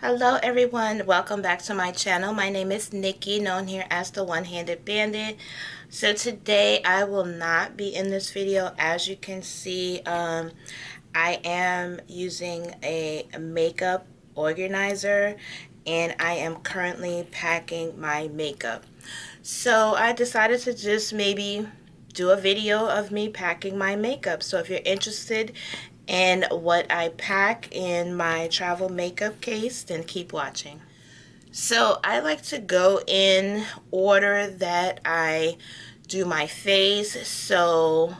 Hello everyone, welcome back to my channel. My name is Nikki, known here as the One-Handed Bandit. So today I will not be in this video. As you can see, I am using a makeup organizer and I am currently packing my makeup. So I decided to just maybe do a video of me packing my makeup. So if you're interested in what I pack in my travel makeup case, then keep watching. So I like to go in order that I do my face. So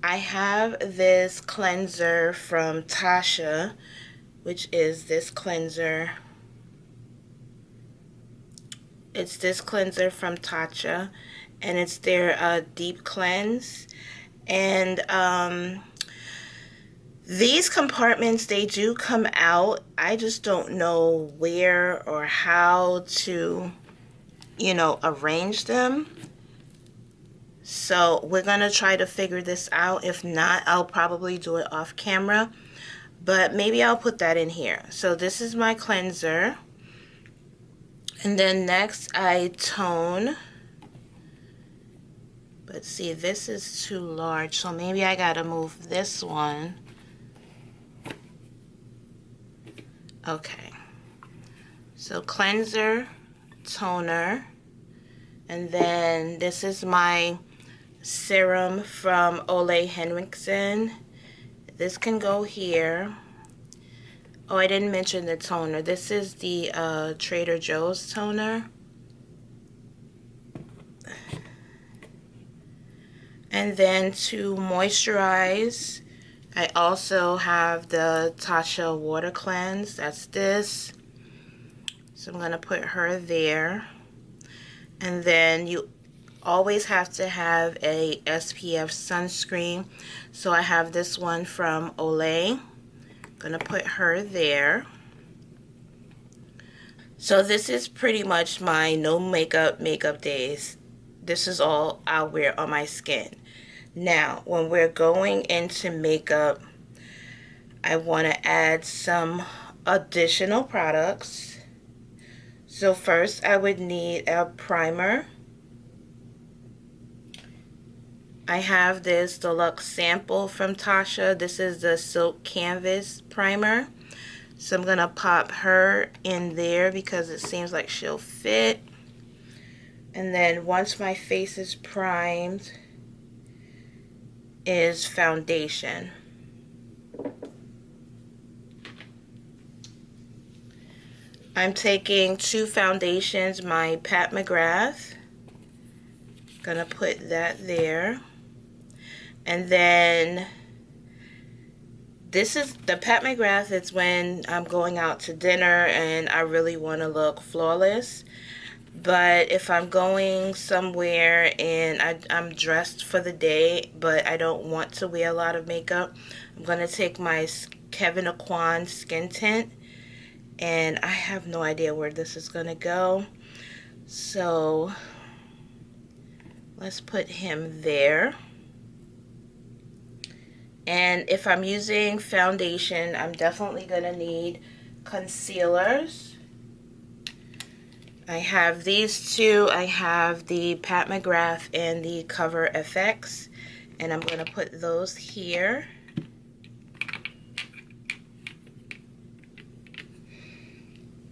I have this cleanser from Tasha, which is this cleanser. It's this cleanser from Tatcha, and it's their deep cleanse. And these compartments, they do come out. I just don't know where or how to, arrange them. So we're going to try to figure this out. If not, I'll probably do it off camera. But maybe I'll put that in here. So this is my cleanser. And then next I tone. But see, this is too large. So maybe I got to move this one. Okay, so cleanser, toner, and then this is my serum from Ole Henriksen. This can go here. Oh, I didn't mention the toner. This is the Trader Joe's toner. And then to moisturize, I also have the Tasha Water Cleanse. That's this. So I'm going to put her there. And then you always have to have a SPF sunscreen. So I have this one from Olay. Going to put her there. So this is pretty much my no makeup days. This is all I'll wear on my skin. Now, when we're going into makeup, I want to add some additional products. So first, I would need a primer. I have this deluxe sample from Tasha. This is the Silk Canvas primer. So I'm going to pop her in there because it seems like she'll fit. And then once my face is primed, is foundation. I'm taking two foundations, my Pat McGrath. Gonna put that there. And then this is the Pat McGrath. It's when I'm going out to dinner and I really want to look flawless. But if I'm going somewhere and I'm dressed for the day, but I don't want to wear a lot of makeup, I'm going to take my Kevyn Aucoin Skin Tint. And I have no idea where this is going to go. So let's put him there. And if I'm using foundation, I'm definitely going to need concealers. I have these two. I have the Pat McGrath and the Cover FX, and I'm going to put those here.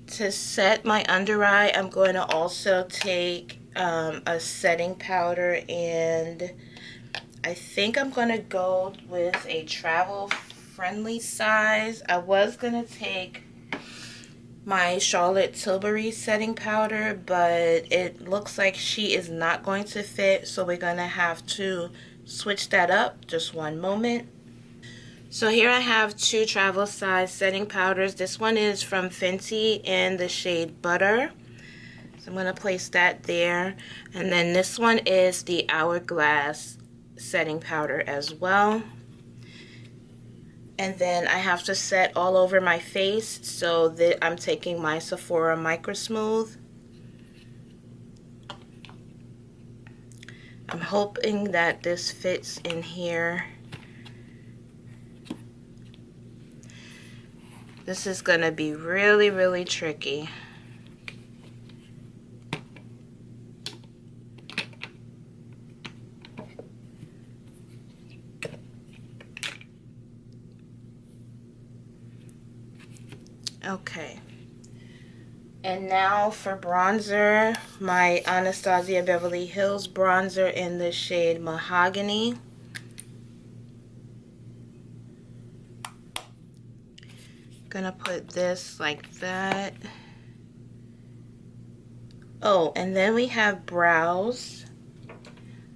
To set my under eye, I'm going to also take a setting powder, and I think I'm going to go with a travel friendly size. I was going to take my Charlotte Tilbury setting powder, but it looks like she is not going to fit, so we're going to have to switch that up. Just one moment. So here I have two travel size setting powders. This one is from Fenty in the shade Butter. So I'm going to place that there. And then this one is the Hourglass setting powder as well. And then I have to set all over my face, so that I'm taking my Sephora Micro Smooth. I'm hoping that this fits in here. This is gonna be really, really tricky. Okay. And now for bronzer, my Anastasia Beverly Hills bronzer in the shade Mahogany. Gonna put this like that. Oh, and then we have brows.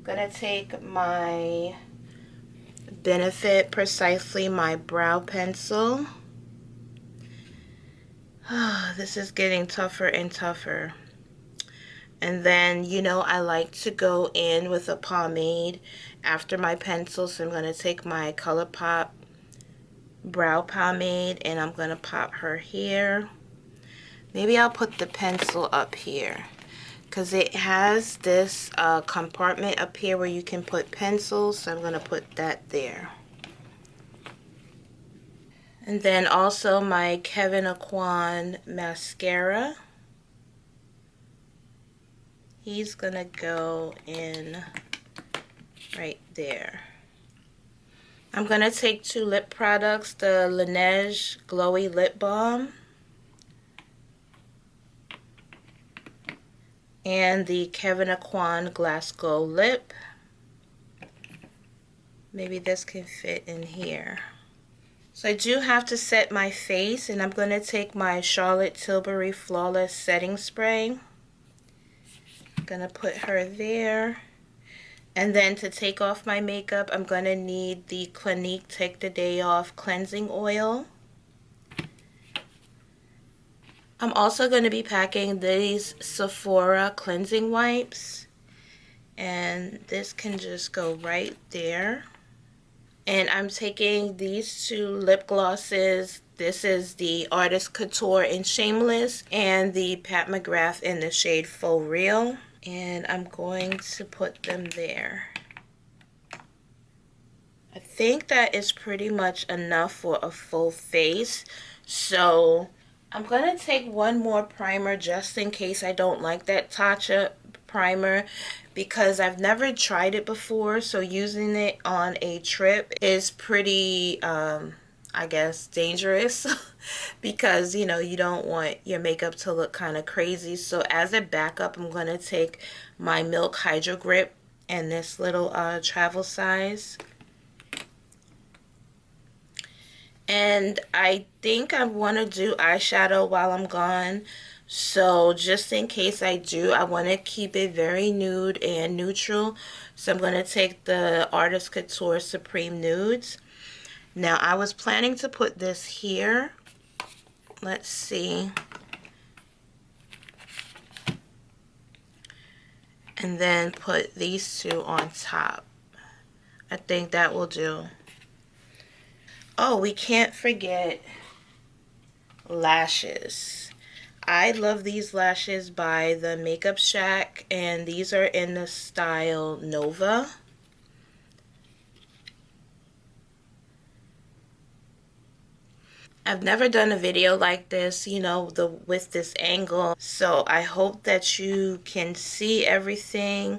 Gonna take my Benefit Precisely My brow pencil. This is getting tougher and tougher. And then, you know, I like to go in with a pomade after my pencil, so I'm going to take my ColourPop brow pomade and I'm going to pop her here. Maybe I'll put the pencil up here because it has this compartment up here where you can put pencils, so I'm going to put that there. And then also my Kevyn Aucoin mascara. He's gonna go in right there. I'm gonna take two lip products, the Laneige Glowy Lip Balm and the Kevyn Aucoin Glass Glow Lip. Maybe this can fit in here. So I do have to set my face, and I'm gonna take my Charlotte Tilbury Flawless Setting Spray. Gonna put her there. And then to take off my makeup, I'm gonna need the Clinique Take the Day Off Cleansing Oil. I'm also going to be packing these Sephora cleansing wipes, and this can just go right there. And I'm taking these two lip glosses. This is the Artist Couture in Shameless and the Pat McGrath in the shade Faux Real. And I'm going to put them there. I think that is pretty much enough for a full face. So I'm going to take one more primer just in case I don't like that Tatcha primer, because I've never tried it before. So using it on a trip is pretty, I guess, dangerous because, you know, you don't want your makeup to look kind of crazy. So as a backup, I'm going to take my Milk Hydro Grip in this little travel size. And I think I want to do eyeshadow while I'm gone. So just in case I do, I want to keep it very nude and neutral. So I'm going to take the Artist Couture Supreme Nudes. Now I was planning to put this here. Let's see. And then put these two on top. I think that will do. Oh, we can't forget lashes. I love these lashes by the Makeup Shack, and these are in the style Nova. I've never done a video like this, you know, with this angle, so I hope that you can see everything.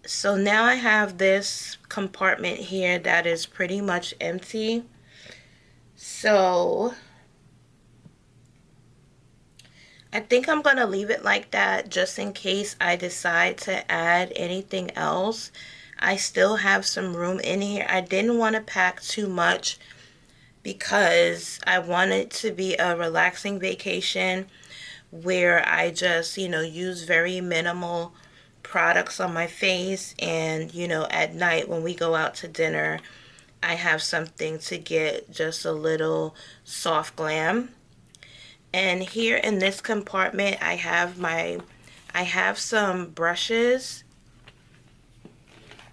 So now I have this compartment here that is pretty much empty. So I think I'm going to leave it like that just in case I decide to add anything else. I still have some room in here. I didn't want to pack too much because I want it to be a relaxing vacation where I just, you know, use very minimal products on my face, and, you know, at night when we go out to dinner, I have something to get just a little soft glam. And here in this compartment, I have some brushes.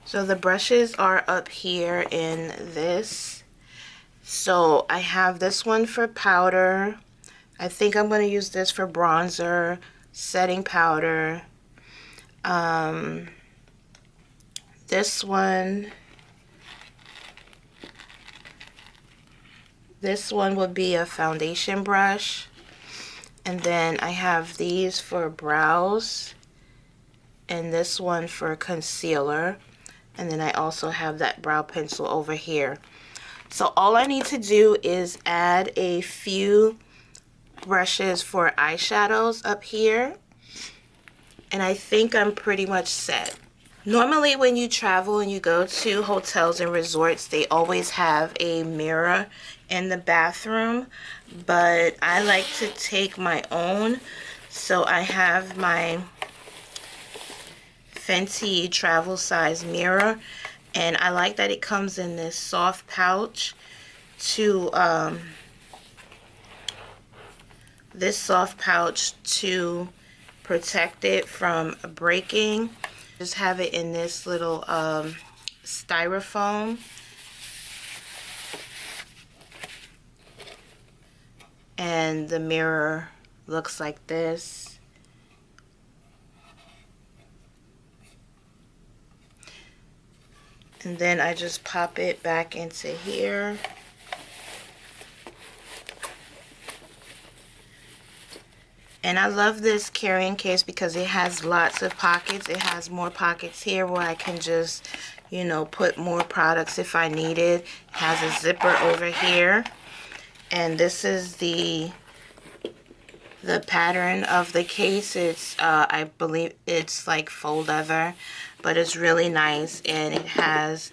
So the brushes are up here in this. So I have this one for powder. I think I'm going to use this for bronzer, setting powder. This one would be a foundation brush. And then I have these for brows. And this one for concealer. And then I also have that brow pencil over here. So all I need to do is add a few brushes for eyeshadows up here. And I think I'm pretty much set. Normally when you travel and you go to hotels and resorts, they always have a mirror in the bathroom. But I like to take my own. So I have my Fenty travel size mirror. And I like that it comes in this soft pouch to protect it from breaking. Just have it in this little styrofoam. And the mirror looks like this. And then I just pop it back into here. And I love this carrying case because it has lots of pockets. It has more pockets here where I can just, you know, put more products if I need it. It has a zipper over here. And this is the pattern of the case. It's I believe it's like faux leather, but it's really nice, and it has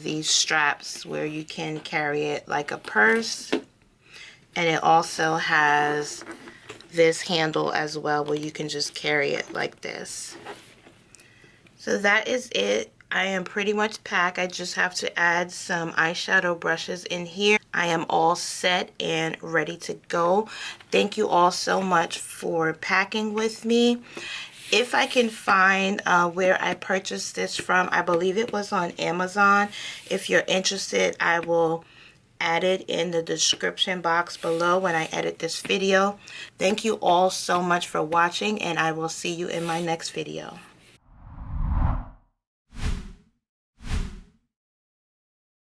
these straps where you can carry it like a purse. And it also has this handle as well where you can just carry it like this. So that is it. I am pretty much packed. I just have to add some eyeshadow brushes in here. I am all set and ready to go. Thank you all so much for packing with me. If I can find where I purchased this from, I believe it was on Amazon. If you're interested, I will add it in the description box below when I edit this video. Thank you all so much for watching, and I will see you in my next video.